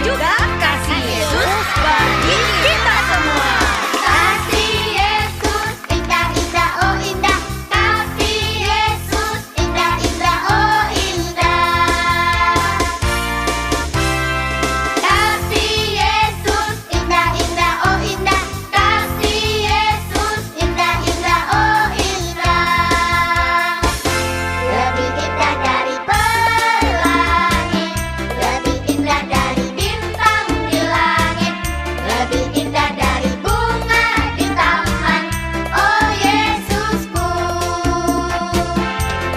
juga kasih Yesus bagi kita semua. Kasih Yesus indah indah oh indah, kasih Yesus indah indah oh indah. Kasih Yesus indah indah oh indah, kasih Yesus indah indah oh indah. Lebih indah dari pelangi, lebih indah dari bintang di langit, lebih indah dari bunga di taman. Oh Yesusku,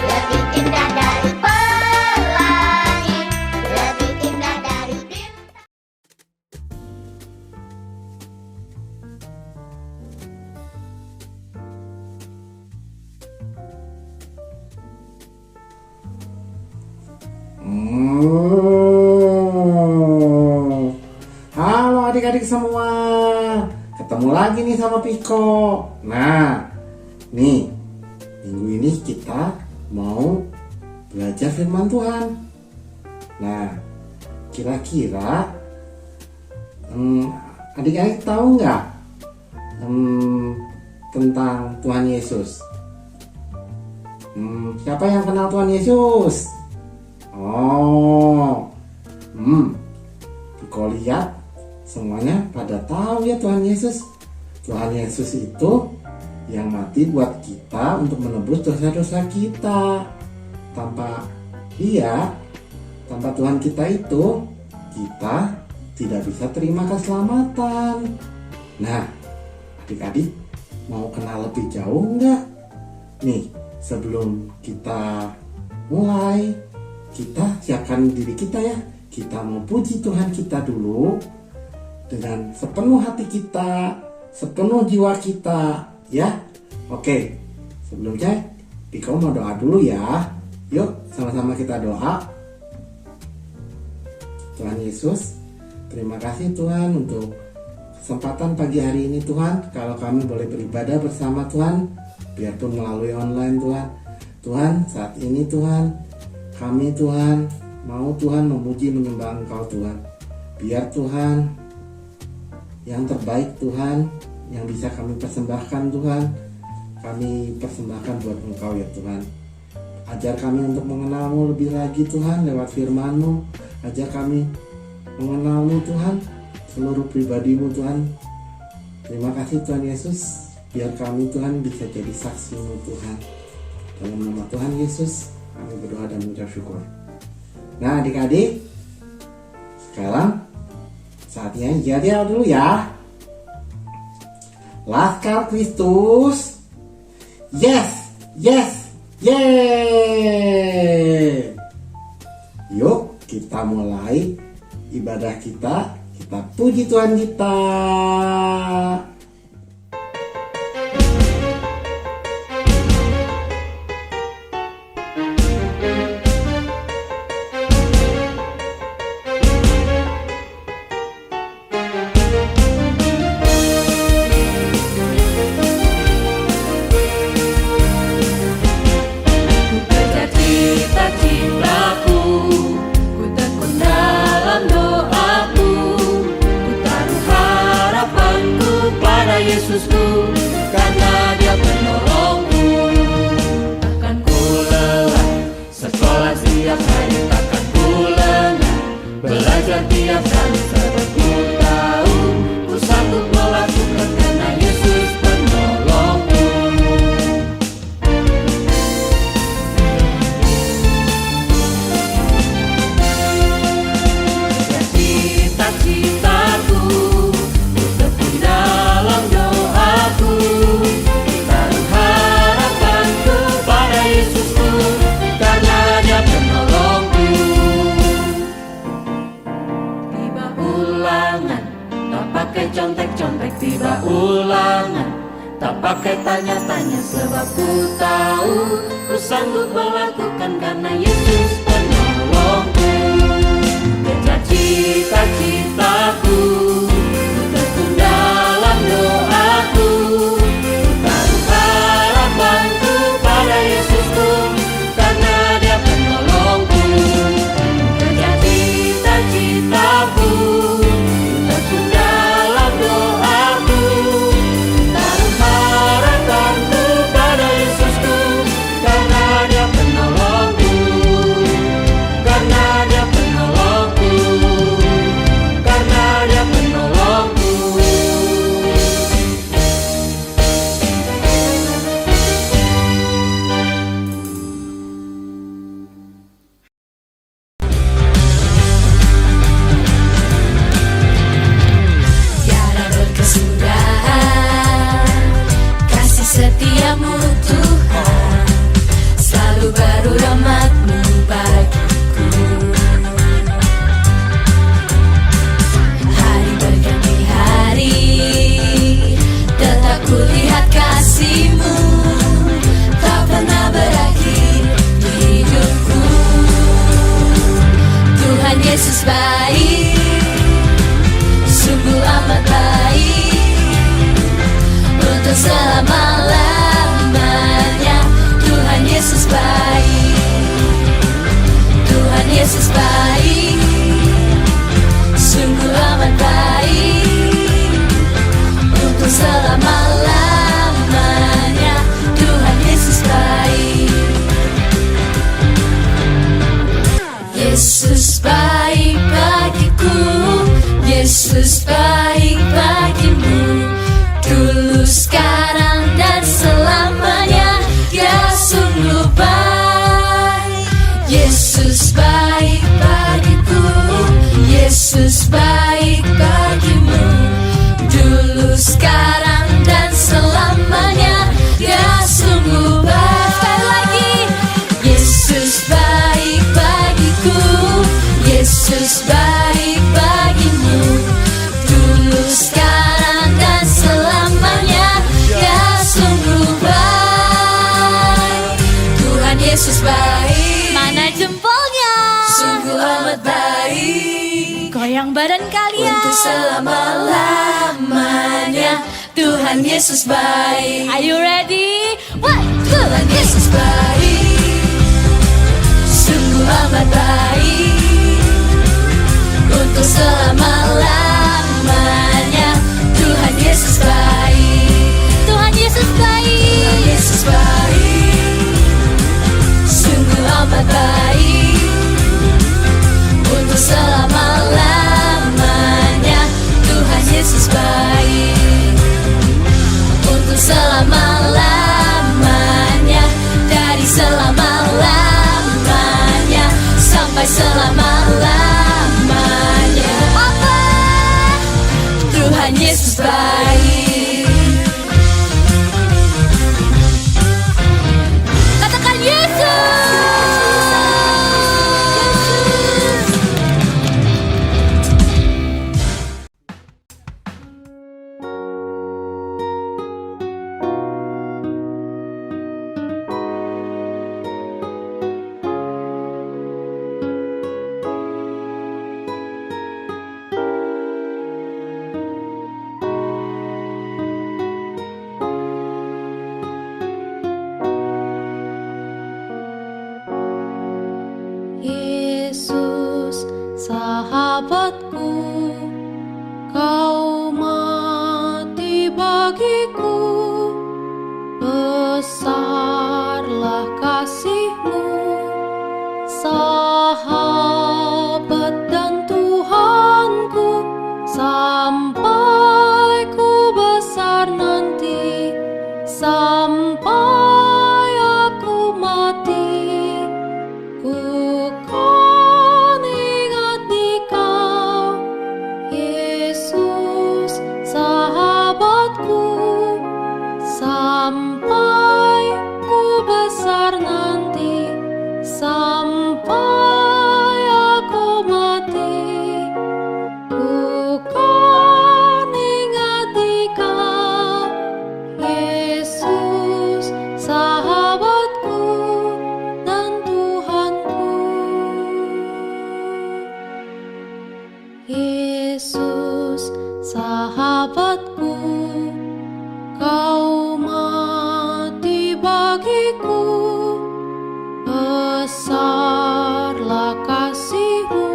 lebih indah dari pelangi, lebih indah dari bintang. Halo adik-adik semua, ketemu lagi nih sama Piko. Nah, nih minggu ini kita mau belajar firman Tuhan. Nah, kira-kira adik-adik tahu nggak tentang Tuhan Yesus? Siapa yang kenal Tuhan Yesus? Oh, Piko lihat semuanya pada tahu ya Tuhan Yesus. Tuhan Yesus itu yang mati buat kita untuk menebus dosa-dosa kita. Tanpa Dia, tanpa Tuhan kita itu, kita tidak bisa terima keselamatan. Nah, adik-adik mau kenal lebih jauh nggak? Nih, sebelum kita mulai, kita siapkan diri kita ya. Kita mau puji Tuhan kita dulu dengan sepenuh hati kita, sepenuh jiwa kita, ya. Oke, sebelumnya Piko mau doa dulu ya. Yuk, sama-sama kita doa. Tuhan Yesus, terima kasih Tuhan untuk kesempatan pagi hari ini Tuhan. Kalau kami boleh beribadah bersama Tuhan, biarpun melalui online Tuhan. Tuhan, saat ini Tuhan, kami Tuhan mau Tuhan memuji menyembah Engkau Tuhan. Biar Tuhan yang terbaik Tuhan yang bisa kami persembahkan Tuhan, kami persembahkan buat Engkau ya Tuhan. Ajar kami untuk mengenal-Mu lebih lagi Tuhan lewat firman-Mu. Ajar kami mengenal-Mu Tuhan, seluruh pribadi-Mu Tuhan. Terima kasih Tuhan Yesus, biar kami Tuhan bisa jadi saksi-Mu Tuhan. Dalam nama Tuhan Yesus kami berdoa dan mengucap syukur. Nah adik-adik, sekarang saatnya jadi dulu ya. Laskar Kristus, yes, yes, yeay. Yuk kita mulai ibadah kita. Kita puji Tuhan kita. Yesusku, karena Dia penolongku. Takkan ku lelah sekolah setiap hari, takkan ku lengah belajar tiap kali, sebab ku tahu ku sanggup melakukan karena Yesus penolongku. Ya cita-citaku bertepuk dalam doaku, taruh harapanku pada Yesusku, karena Dia penolongku. Tiba ulangan, tak pakai contek-contek. Tiba ulangan, tak pakai tanya-tanya, sebab ku tahu ku sanggup melakukan karena Yesus penolongku. Kejar cita-citaku, bertekun dalam doaku, taruh harapanku pada Yesusku, karena Dia penolongku. Kejar cita-citaku, Yesus baik bagimu, dulu, sekarang, dan selamanya. Ya sungguh baik. Yesus baik bagiku, Yesus baik bagimu, dulu, sekarang, dan selamanya. Ya sungguh baik. Sekali lagi. Yesus baik bagiku, Yesus baik bagimu, dulu, sekarang, dan selamanya. Ya sungguh baik. Tuhan Yesus baik. Mana jempolnya? Sungguh amat baik. Goyang badan kalian. Untuk selama-lamanya Tuhan Yesus baik. Are you ready? One, two, Tuhan Yesus baik. Sungguh amat baik. Untuk selama-lamanya Tuhan Yesus baik. Tuhan Yesus baik. Tuhan Yesus baik. Sungguh amat baik. Untuk selama-lamanya Tuhan Yesus baik. Untuk selama-lamanya, dari selama-lamanya sampai selama-lamanya. Apa? Tuhan Yesus baik. Katakan Yesus. Yesus, sahabatku, kau mati bagiku, besarlah kasih-Mu, sahabat dan Tuhanku, sampai ku besar nanti, sampai aku mati. Ku kan ingat di Kau, Yesus, sahabatku, sampai ku besar nanti, sampai aku mati. Ku kan ingat di Kau, Yesus, sahabatku dan Tuhanku. Yesus, sahabatku, kau mati bagiku, besarlah kasih-Mu,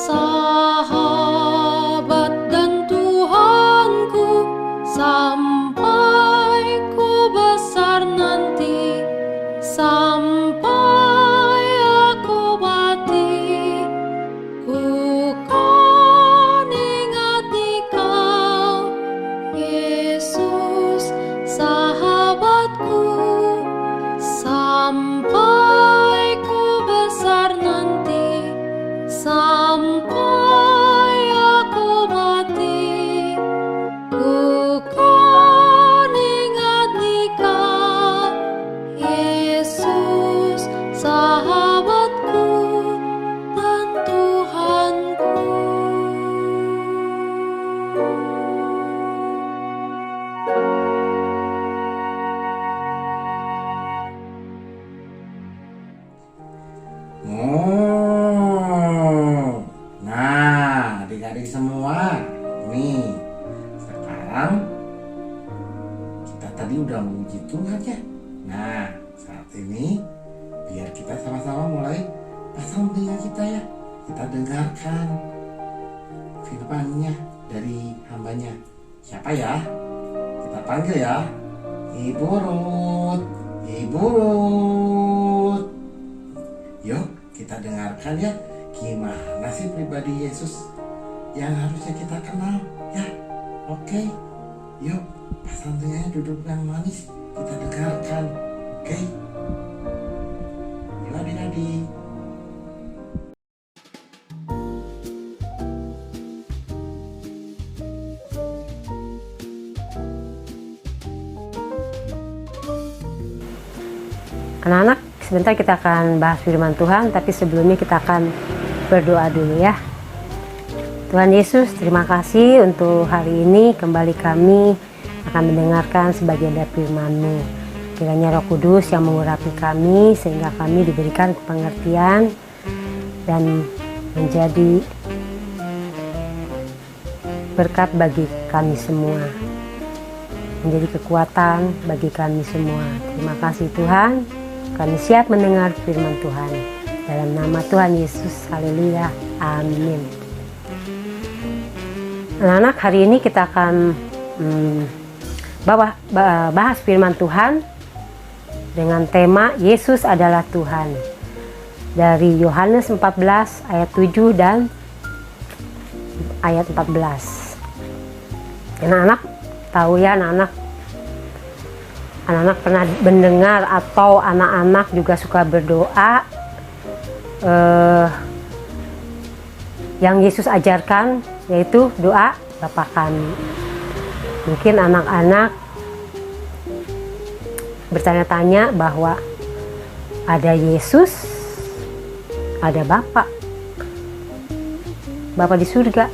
sahabat dan Tuhanku, sampai ku besar nanti, sampai aku mati. Ku kan ingat di Kau, Yesus, sahabatku, sampai ku besar nanti, sampai aku mati. Ku kan ingat di Kau, Yesus, sahabatku dan Tuhanku. Oh, nah, adik-adik semua, nih sekarang kita tadi udah memuji Tuhan ya. Nah, saat ini biar kita sama-sama mulai pasang telinga kita ya. Kita dengarkan firman-Nya dari hambanya. Siapa ya? Kita panggil ya. Ibu Ruth, Ibu Ruth. Yuk kita dengarkan ya, gimana sih pribadi Yesus. yang harusnya kita kenal ya. Oke, yuk Pak Santunya duduk yang manis, kita dengarkan. Oke, yuk adik-adik. Anak-anak, sebentar kita akan bahas firman Tuhan, tapi sebelumnya kita akan berdoa dulu ya. Tuhan Yesus, terima kasih untuk hari ini kembali kami akan mendengarkan sebagian dari firman-Mu. Kiranya Roh Kudus yang mengurapi kami sehingga kami diberikan pengertian dan menjadi berkat bagi kami semua, menjadi kekuatan bagi kami semua. Terima kasih Tuhan. Kami siap mendengar firman Tuhan. Dalam nama Tuhan Yesus, haleluya, amin. Anak-anak, hari ini kita akan bahas firman Tuhan dengan tema Yesus adalah Tuhan. Dari Yohanes 14 ayat 7 dan ayat 14. Anak-anak tahu ya, anak-anak pernah mendengar atau anak-anak juga suka berdoa yang Yesus ajarkan, yaitu doa Bapa Kami. Mungkin anak-anak bertanya-tanya bahwa ada Yesus, ada Bapa di surga.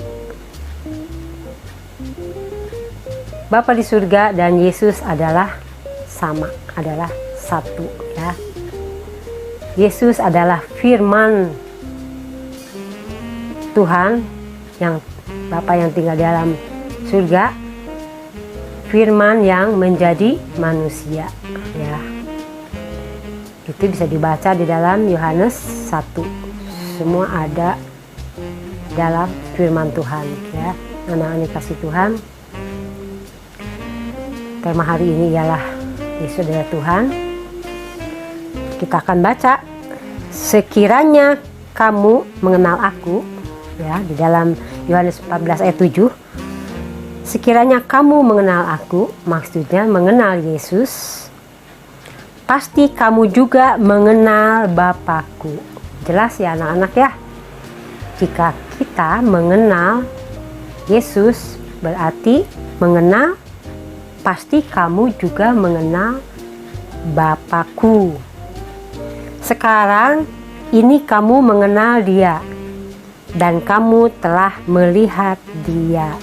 Bapa di surga dan Yesus adalah sama, adalah satu ya. Yesus adalah firman Tuhan, yang Bapa yang tinggal dalam surga, firman yang menjadi manusia ya. Itu bisa dibaca di dalam Yohanes 1. Semua ada dalam firman Tuhan ya. Anak-anak kasih Tuhan, tema hari ini ialah Yesus adalah Tuhan. Kita akan baca, sekiranya kamu mengenal aku ya, di dalam Yohanes 14 ayat 7. Sekiranya kamu mengenal aku, maksudnya mengenal Yesus, pasti kamu juga mengenal Bapakku. Jelas ya anak-anak ya. Jika kita mengenal Yesus, berarti mengenal, pasti kamu juga mengenal Bapakku. Sekarang ini kamu mengenal Dia dan kamu telah melihat Dia.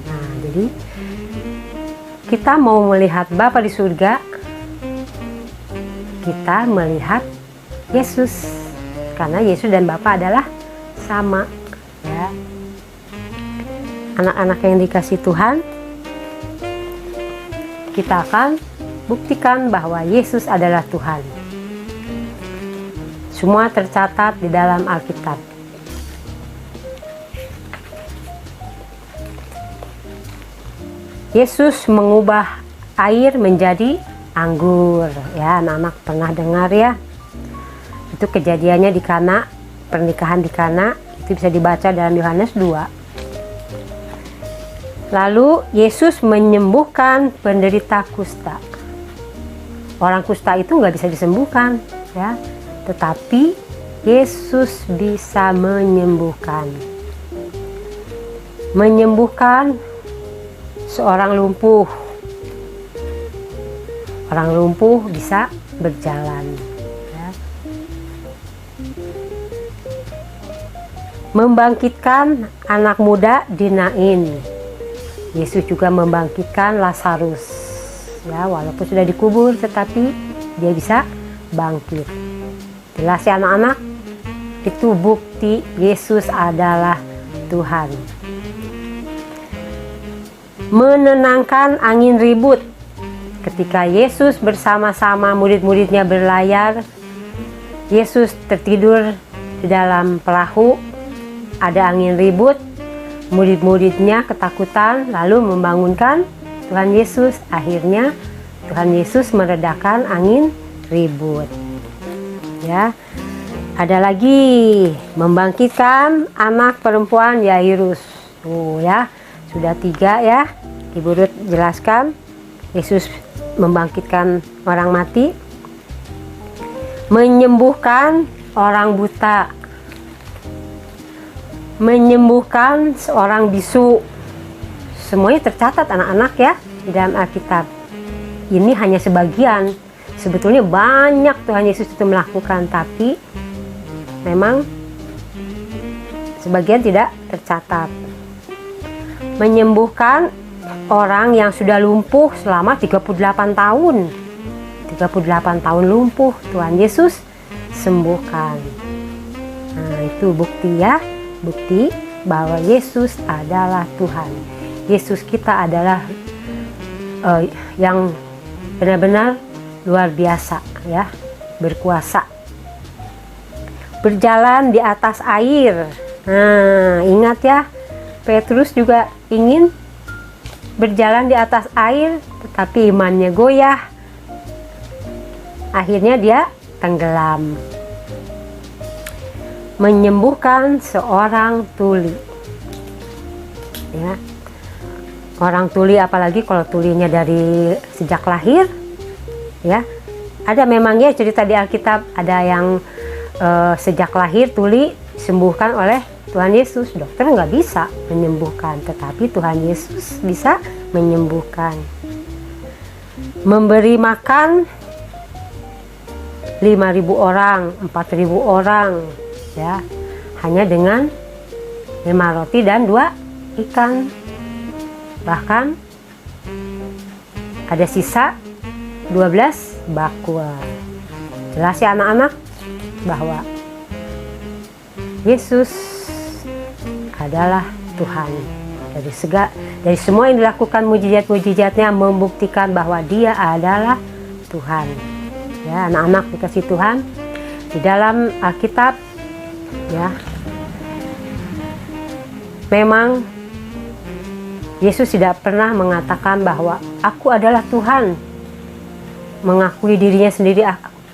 Nah, jadi kita mau melihat Bapa di surga, kita melihat Yesus, karena Yesus dan Bapa adalah sama ya. Anak-anak yang dikasih Tuhan, kita akan buktikan bahwa Yesus adalah Tuhan. Semua tercatat di dalam Alkitab. Yesus mengubah air menjadi anggur. Ya, anak-anak pernah dengar ya. Itu kejadiannya di Kana, pernikahan di Kana. Itu bisa dibaca dalam Yohanes 2. Lalu Yesus menyembuhkan penderita kusta. Orang kusta itu nggak bisa disembuhkan ya, tetapi Yesus bisa menyembuhkan seorang lumpuh. Orang lumpuh bisa berjalan ya. Membangkitkan anak muda di Nain. Yesus juga membangkitkan Lazarus ya, walaupun sudah dikubur tetapi dia bisa bangkit. Jelas ya anak-anak, itu bukti Yesus adalah Tuhan. Menenangkan angin ribut. Ketika Yesus bersama-sama murid-muridnya berlayar, Yesus tertidur di dalam perahu, ada angin ribut. Murid-muridnya ketakutan lalu membangunkan Tuhan Yesus. Akhirnya Tuhan Yesus meredakan angin ribut ya. Ada lagi membangkitkan anak perempuan Yairus. Oh ya, sudah 3 ya. Ibu Ruth jelaskan. Yesus membangkitkan orang mati, menyembuhkan orang buta, menyembuhkan seorang bisu. Semuanya tercatat anak-anak ya di dalam Alkitab. Ini hanya sebagian. Sebetulnya banyak Tuhan Yesus itu melakukan, tapi memang sebagian tidak tercatat. Menyembuhkan orang yang sudah lumpuh selama 38 tahun. 38 tahun lumpuh, Tuhan Yesus sembuhkan. Nah, itu bukti ya, bukti bahwa Yesus adalah Tuhan. Yesus kita adalah yang benar-benar luar biasa ya, berkuasa. Berjalan di atas air. Nah, ingat ya, Petrus juga ingin berjalan di atas air, tetapi imannya goyah. Akhirnya dia tenggelam. Menyembuhkan seorang tuli. Ya. Orang tuli, apalagi kalau tulinya dari sejak lahir, ya. Ada memangnya cerita di Alkitab, ada yang sejak lahir tuli disembuhkan oleh Tuhan Yesus. Dokter nggak bisa menyembuhkan, tetapi Tuhan Yesus bisa menyembuhkan. Memberi makan 5.000 orang, 4.000 orang, ya, hanya dengan 5 roti dan 2 ikan. Bahkan ada sisa 12 bakul. Jelas ya anak-anak bahwa Yesus adalah Tuhan. Dari semua yang dilakukan mujizat-mujizatnya membuktikan bahwa Dia adalah Tuhan. Ya, anak-anak dikasih Tuhan, di dalam Alkitab ya, memang Yesus tidak pernah mengatakan bahwa aku adalah Tuhan, mengakui dirinya sendiri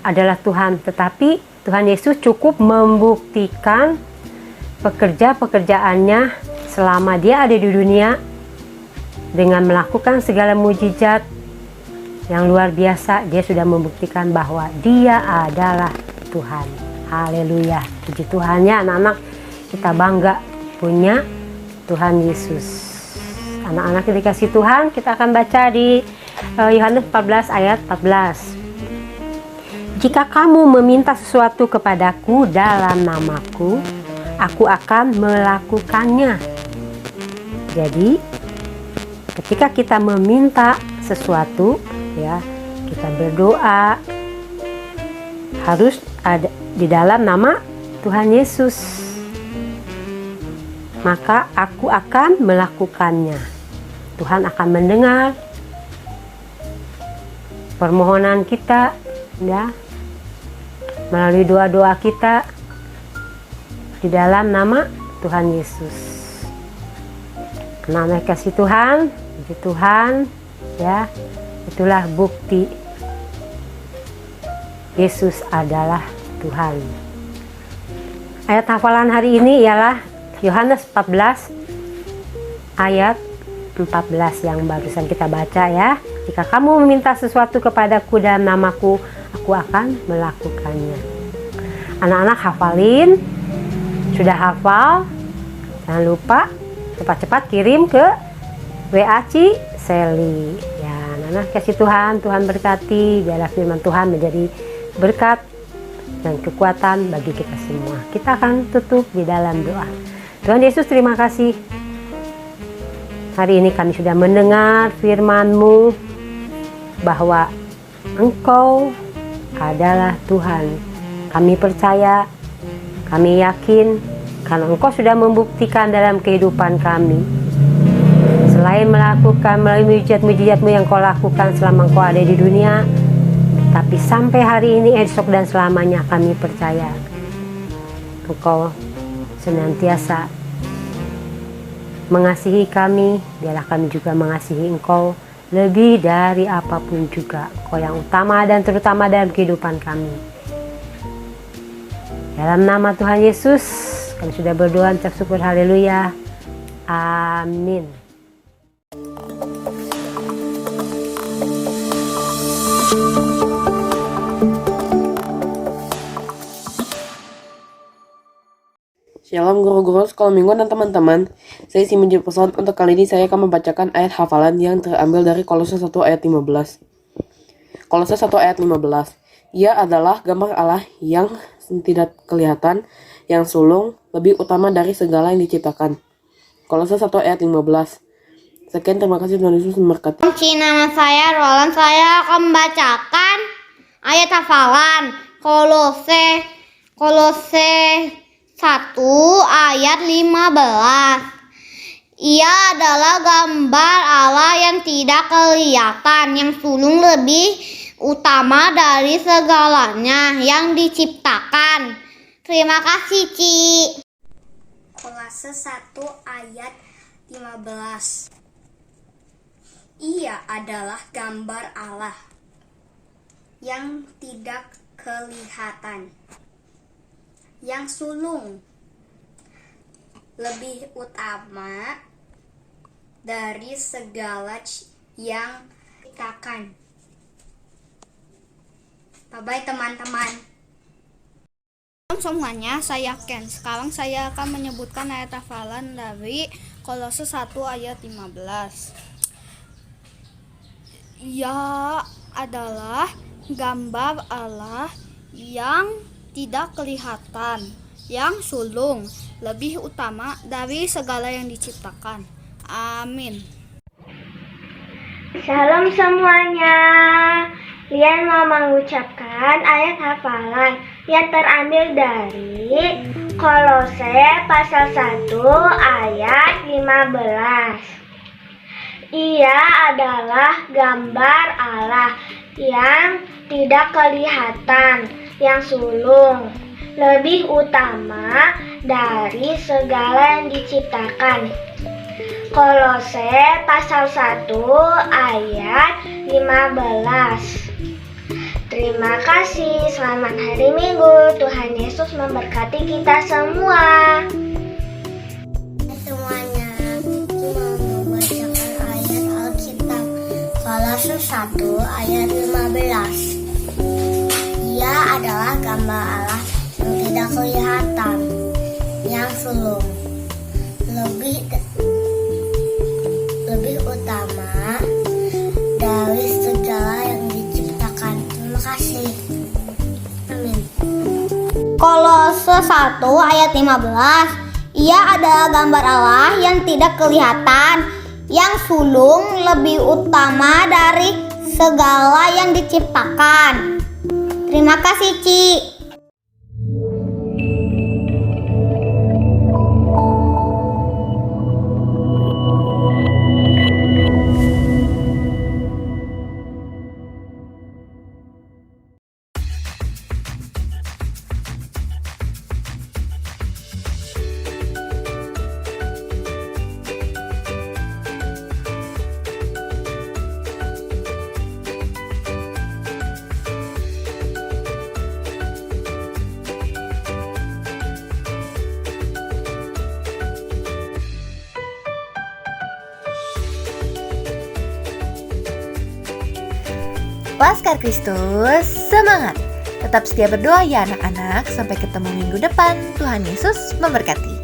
adalah Tuhan, tetapi Tuhan Yesus cukup membuktikan pekerjaannya selama Dia ada di dunia dengan melakukan segala mujizat yang luar biasa. Dia sudah membuktikan bahwa Dia adalah Tuhan. Haleluya, puji Tuhan ya anak-anak, kita bangga punya Tuhan Yesus. Anak-anak yang dikasih Tuhan, kita akan baca di Yohanes 14 ayat 14. Jika kamu meminta sesuatu kepadaku dalam namaku, aku akan melakukannya. Jadi, ketika kita meminta sesuatu, ya, kita berdoa harus ada di dalam nama Tuhan Yesus. Maka aku akan melakukannya. Tuhan akan mendengar permohonan kita, ya, melalui doa-doa kita di dalam nama Tuhan Yesus. Anak-anak kasih Tuhan, puji Tuhan, ya, itulah bukti Yesus adalah Tuhan. Ayat hafalan hari ini ialah Yohanes 14 ayat 14 yang barusan kita baca ya. Jika kamu meminta sesuatu kepadaku dalam namaku, aku akan melakukannya. Anak-anak hafalin, sudah hafal, jangan lupa cepat-cepat kirim ke WA Seli. Ya, anak-anak kasih Tuhan, Tuhan berkati, biarlah firman Tuhan menjadi berkat dan kekuatan bagi kita semua. Kita akan tutup di dalam doa. Tuhan Yesus, terima kasih. Hari ini kami sudah mendengar firman-Mu bahwa Engkau adalah Tuhan. Kami percaya, kami yakin, karena Engkau sudah membuktikan dalam kehidupan kami. Selain melakukan melalui mujizat-mujizat-Mu yang Kau lakukan selama Engkau ada di dunia, tapi sampai hari ini, esok dan selamanya kami percaya Engkau senantiasa mengasihi kami. Biarlah kami juga mengasihi Engkau lebih dari apapun juga. Engkau yang utama dan terutama dalam kehidupan kami. Dalam nama Tuhan Yesus, kami sudah berdoa, ucap syukur, haleluya. Amin. Shalom guru-guru sekolah minggu dan teman-teman. Saya Simon Jefferson. Untuk kali ini saya akan membacakan ayat hafalan yang terambil dari Kolose 1 ayat 15. Kolose 1 ayat 15. Ia adalah gambar Allah yang tidak kelihatan, yang sulung, lebih utama dari segala yang diciptakan. Kolose 1 ayat 15. Sekian, terima kasih, Tuhan Yesus memberkati. Nama saya Roland. Saya akan membacakan ayat hafalan Kolose 1 ayat 15. Ia adalah gambar Allah yang tidak kelihatan, yang sulung lebih utama dari segalanya yang diciptakan. Terima kasih, Ci. Kolose 1 ayat 15. Ia adalah gambar Allah yang tidak kelihatan, yang sulung, lebih utama dari segala yang diciptakan. Bye-bye teman-teman. Semuanya, saya Ken. Sekarang saya akan menyebutkan ayat hafalan dari Kolose 1 ayat 15. Ia adalah gambar Allah yang tidak kelihatan, yang sulung, lebih utama dari segala yang diciptakan. Amin. Shalom semuanya. Lian mau mengucapkan ayat hafalan yang terambil dari Kolose pasal 1 ayat 15. Ia adalah gambar Allah yang tidak kelihatan, yang sulung, lebih utama dari segala yang diciptakan. Kolose pasal 1 ayat 15. Terima kasih, selamat hari Minggu. Tuhan Yesus memberkati kita semua. Semuanya, mau membacakan ayat Alkitab Kolose 1 ayat 15. Ia adalah gambar Allah yang tidak kelihatan, yang sulung, lebih utama dari segala yang diciptakan. Terima kasih. Amin. Kolose 1 ayat 15. Ia adalah gambar Allah yang tidak kelihatan, yang sulung, lebih utama dari segala yang diciptakan. Terima kasih, Ci. Laskar Kristus, semangat! Tetap setia berdoa ya anak-anak, sampai ketemu minggu depan. Tuhan Yesus memberkati.